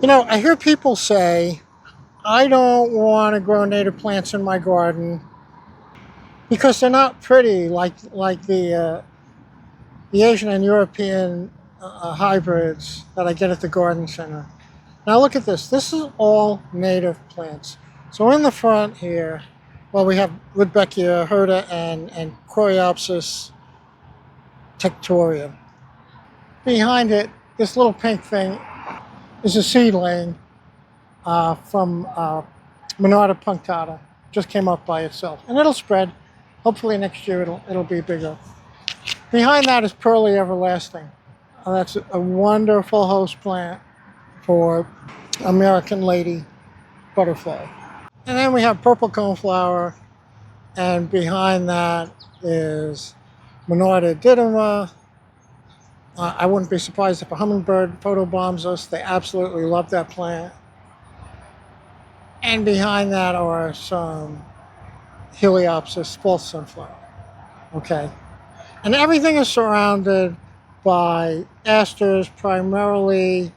You know, I hear people say, I don't want to grow native plants in my garden because they're not pretty like the Asian and European hybrids that I get at the garden center. Now look at this. This is all native plants. So in the front here, well, we have Rudbeckia hirta and Coreopsis tectorium. Behind it, this little pink thing is a seedling from Monarda punctata. Just came up by itself, and it'll spread. Hopefully next year it'll be bigger. Behind that is Pearly Everlasting. That's a wonderful host plant for American lady butterfly. And then we have purple coneflower, and behind that is Monarda didyma. I wouldn't be surprised if a hummingbird photobombs us. They absolutely love that plant. And behind that are some Heliopsis false sunflower. Okay. And everything is surrounded by asters, primarily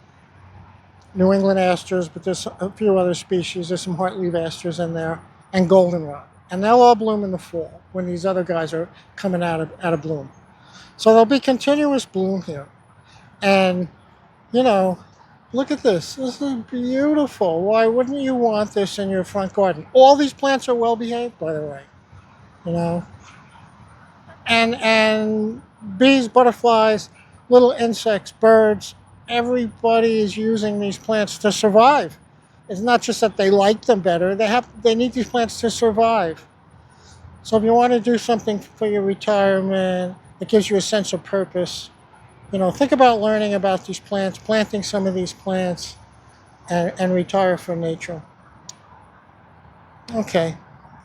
New England asters, but there's a few other species. There's some heartleaf asters in there, and goldenrod. And they'll all bloom in the fall when these other guys are coming out of bloom. So there'll be continuous bloom here. And, you know, look at this. This is beautiful. Why wouldn't you want this in your front garden? All these plants are well behaved, by the way. You know, and bees, butterflies, little insects, birds, everybody is using these plants to survive. It's not just that they like them better, they need these plants to survive. So if you want to do something for your retirement, it gives you a sense of purpose. You know, think about learning about these plants, planting some of these plants, and retire from nature. Okay,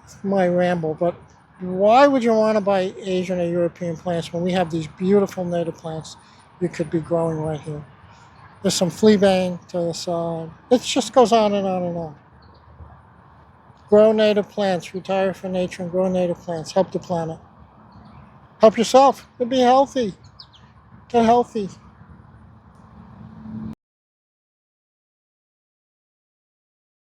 it's my ramble, but why would you want to buy Asian or European plants when we have these beautiful native plants you could be growing right here? There's some fleabane to the side. It just goes on and on and on. Grow native plants, retire from nature and grow native plants. Help the planet. Help yourself. Be healthy. Get healthy.